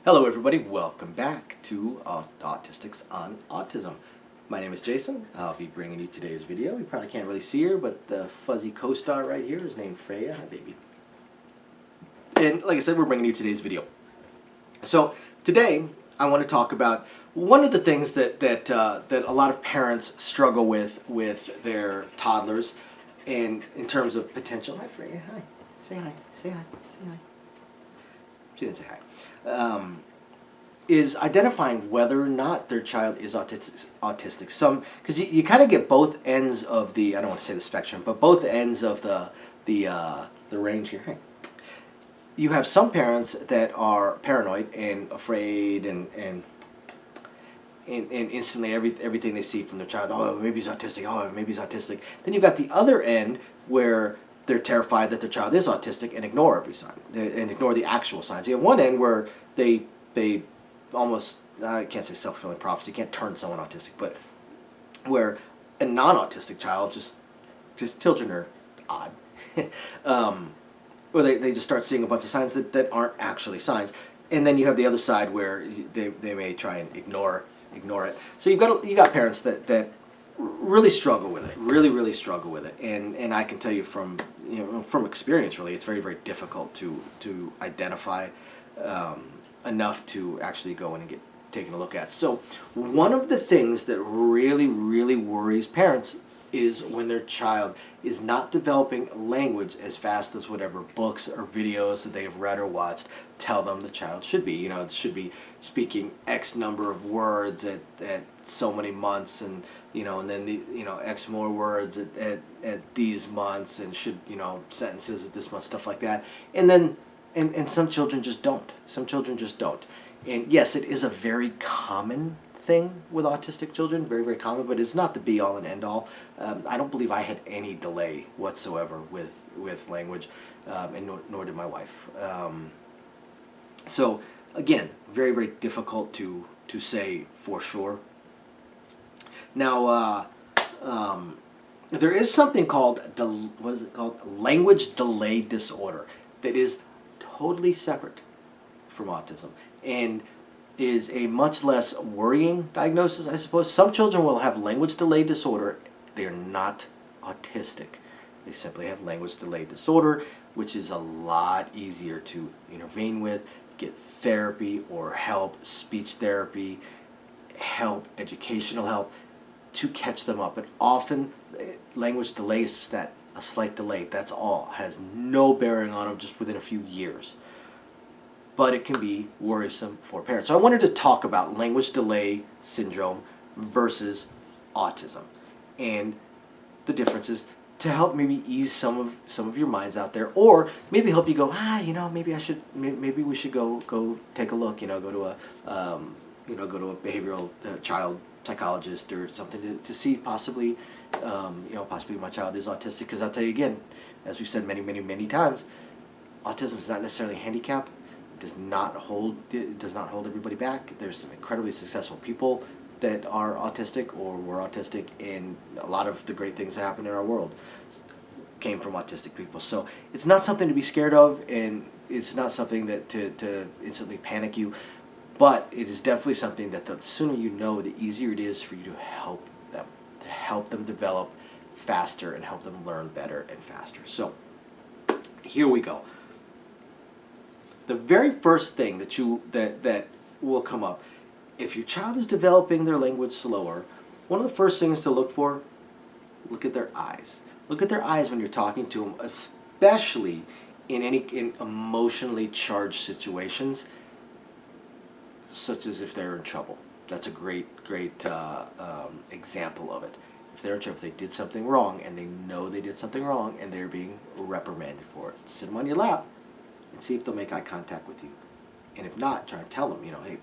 Hello everybody, welcome back to Autistics on Autism. My name is Jason. I'll be bringing you today's video. You probably can't really see her, but the fuzzy co-star right here is named Freya. Hi baby. And like I said, we're bringing you today's video. So today I want to talk about one of the things that a lot of parents struggle with their toddlers, and in terms of potential. Hi Freya, hi. Say hi, say hi, say hi. She didn't say hi. Is identifying whether or not their child is autistic. Some, because you kind of get both ends of the, I don't want to say the spectrum, but both ends of the range here. Hey. You have some parents that are paranoid and afraid and instantly everything they see from their child, oh, maybe he's autistic, oh, maybe he's autistic. Then you've got the other end where they're terrified that their child is autistic and ignore every sign, and ignore the actual signs. You have one end where they almost, I can't say self-fulfilling prophecy, you can't turn someone autistic, but where a non-autistic child, just children are odd, or they just start seeing a bunch of signs that aren't actually signs. And then you have the other side where they may try and ignore it. So you got parents that really struggle with it, really struggle with it, and I can tell you from experience, really, it's very difficult to identify enough to actually go in and get taken a look at. So one of the things that really worries parents is when their child is not developing language as fast as whatever books or videos that they have read or watched tell them the child should be. It should be speaking X number of words at so many months, and and then X more words at these months, and should sentences at this month, stuff like that. And some children just don't. Some children just don't. And yes, it is a very common thing with autistic children, very common, but it's not the be-all and end-all. I don't believe I had any delay whatsoever with language, and nor did my wife. So again, very difficult to say for sure. Now, there is something called language delay disorder that is totally separate from autism and is a much less worrying diagnosis, I suppose. Some children will have language delay disorder. They are not autistic. They simply have language delay disorder, which is a lot easier to intervene with, get therapy or help, speech therapy, help, educational help, to catch them up. And often language delay is just that, a slight delay, that's all. Has no bearing on them, just within a few years. But it can be worrisome for parents. So I wanted to talk about language delay syndrome versus autism and the differences, to help maybe ease some of your minds out there, or maybe help you go, maybe we should go take a look, go to a behavioral child psychologist or something to see possibly my child is autistic. Because I'll tell you again, as we've said many times, autism is not necessarily a handicap. It does not hold everybody back. There's some incredibly successful people that are autistic or were autistic, and a lot of the great things that happen in our world came from autistic people. So it's not something to be scared of, and it's not something that to instantly panic you, but it is definitely something that the sooner you know, the easier it is for you to help them develop faster and help them learn better and faster. So here we go. The very first thing that will come up, if your child is developing their language slower, one of the first things to look for, look at their eyes. Look at their eyes when you're talking to them, especially in emotionally charged situations, such as if they're in trouble. That's a great example of it. If they're in trouble, if they did something wrong and they know they did something wrong and they're being reprimanded for it, sit them on your lap and see if they'll make eye contact with you. And if not, try to tell them, hey,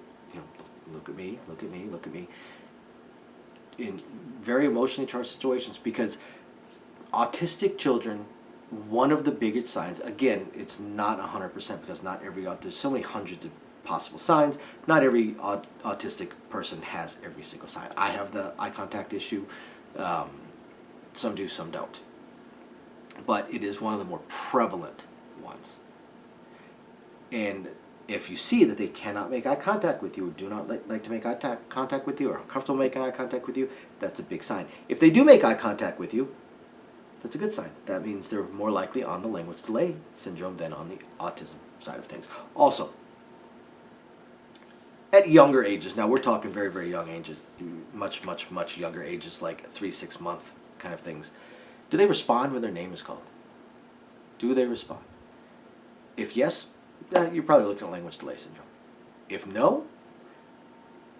look at me, look at me, look at me. In very emotionally charged situations, because autistic children, one of the biggest signs, again, it's not 100% because not every, there's so many hundreds of possible signs. Not every autistic person has every single sign. I have the eye contact issue. Some do, some don't. But it is one of the more prevalent ones. And If you see that they cannot make eye contact with you, or do not like to make contact with you, or are uncomfortable making eye contact with you, that's a big sign. If they do make eye contact with you, that's a good sign. That means they're more likely on the language delay syndrome than on the autism side of things. Also, at younger ages, now we're talking very, very young ages, much younger ages, like 3-6 month kind of things, do they respond when their name is called? Do they respond? If yes, you're probably looking at language delay syndrome. If no,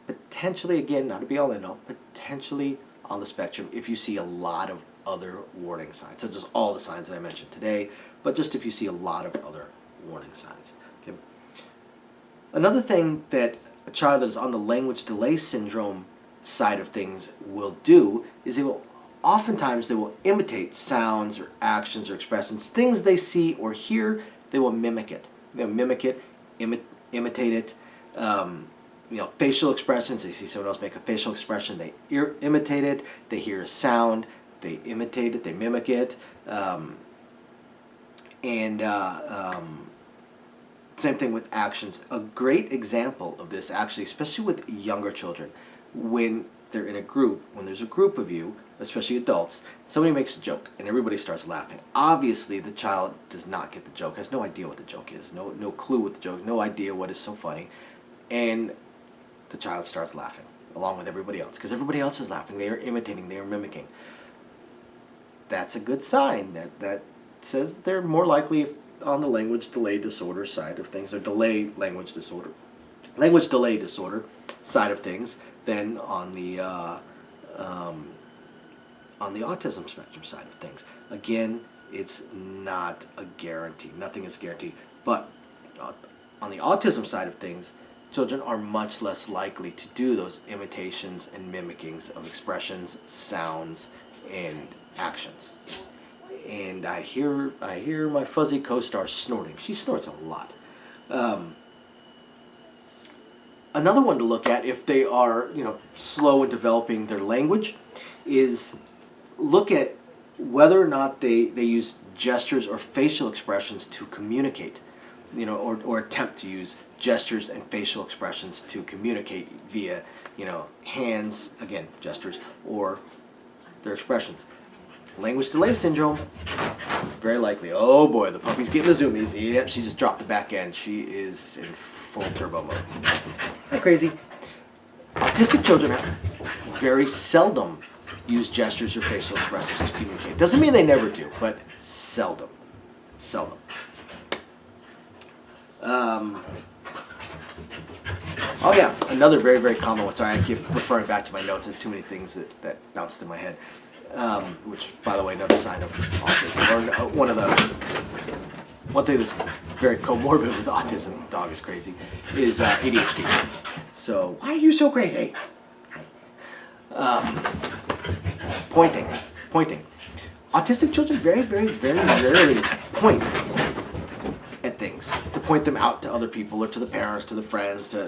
potentially, again, not to be all in all, potentially on the spectrum if you see a lot of other warning signs, such as all the signs that I mentioned today, but just if you see a lot of other warning signs. Okay. Another thing that a child that is on the language delay syndrome side of things will do is oftentimes they will imitate sounds or actions or expressions, things they see or hear, they will mimic it. They'll mimic it, imitate it. Facial expressions, they see someone else make a facial expression, they imitate it, they hear a sound, they imitate it, they mimic it, same thing with actions. A great example of this, actually, especially with younger children, when they're in a group, when there's a group of you, especially adults, somebody makes a joke and everybody starts laughing. Obviously, the child does not get the joke, has no idea what the joke is, no clue what the joke, no idea what is so funny, and the child starts laughing along with everybody else because everybody else is laughing. They are imitating, they are mimicking. That's a good sign that says they're more likely on the language delay disorder side of things, or language delay disorder side of things, than on the autism spectrum side of things. Again, it's not a guarantee. Nothing is guaranteed. But on the autism side of things, children are much less likely to do those imitations and mimickings of expressions, sounds, and actions. And I hear my fuzzy co-star snorting. She snorts a lot. Another one to look at if they are, slow in developing their language is look at whether or not they use gestures or facial expressions to communicate, or attempt to use gestures and facial expressions to communicate via, hands, again, gestures, or their expressions. Language delay syndrome, very likely. Oh boy, the puppy's getting the zoomies. Yep, she just dropped the back end. She is in full turbo mode. Not crazy. Autistic children very seldom use gestures or facial expressions to communicate. Doesn't mean they never do, but seldom. Seldom. Oh yeah, another very, very common one. Sorry, I keep referring back to my notes. There's too many things that bounced in my head. Which, by the way, another sign of autism, or one thing that's very comorbid with autism, dog is crazy, is ADHD. So, why are you so crazy? Pointing. Autistic children very, very, very rarely point at things, to point them out to other people, or to the parents, to the friends, to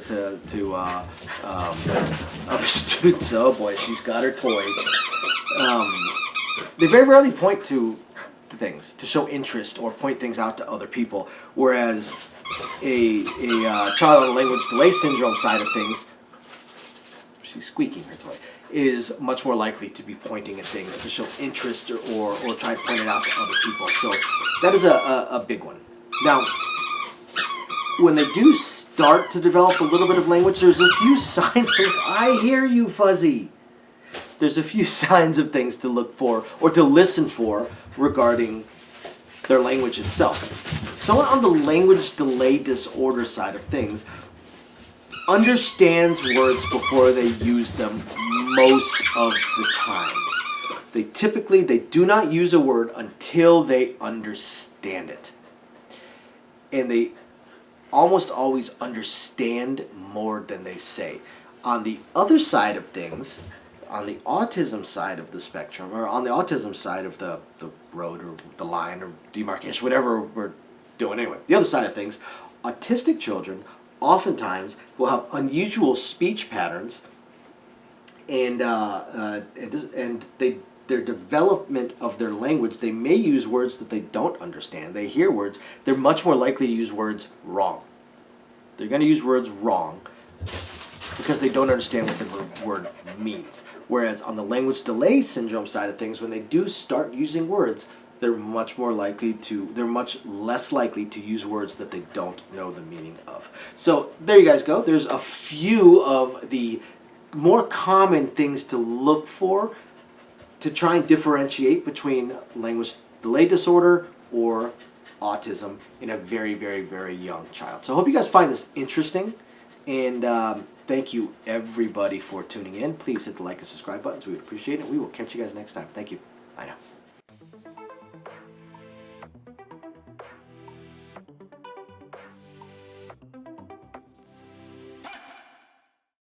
other students. Oh boy, she's got her toy. They very rarely point to things, to show interest or point things out to other people, whereas a child on the language delay syndrome side of things, she's squeaking her toy, is much more likely to be pointing at things to show interest or try to point it out to other people. So that is a big one. Now, when they do start to develop a little bit of language, there's a few signs. I hear you, Fuzzy. There's a few signs of things to look for or to listen for regarding their language itself. Someone on the language delay disorder side of things understands words before they use them most of the time. They do not use a word until they understand it. And they almost always understand more than they say. On the other side of things, on the autism side of the spectrum, or on the autism side of the road or the line or demarcation, whatever we're doing anyway, the other side of things, autistic children oftentimes will have unusual speech patterns, and their development of their language, they may use words that they don't understand. They hear words, they're much more likely to use words wrong. They're going to use words wrong because they don't understand what the word means. Whereas on the language delay syndrome side of things, when they do start using words, they're much less likely to use words that they don't know the meaning of. So there you guys go. There's a few of the more common things to look for to try and differentiate between language delay disorder or autism in a very, very, very young child. So I hope you guys find this interesting, and thank you everybody for tuning in. Please hit the like and subscribe buttons. We would appreciate it. We will catch you guys next time. Thank you. Bye now.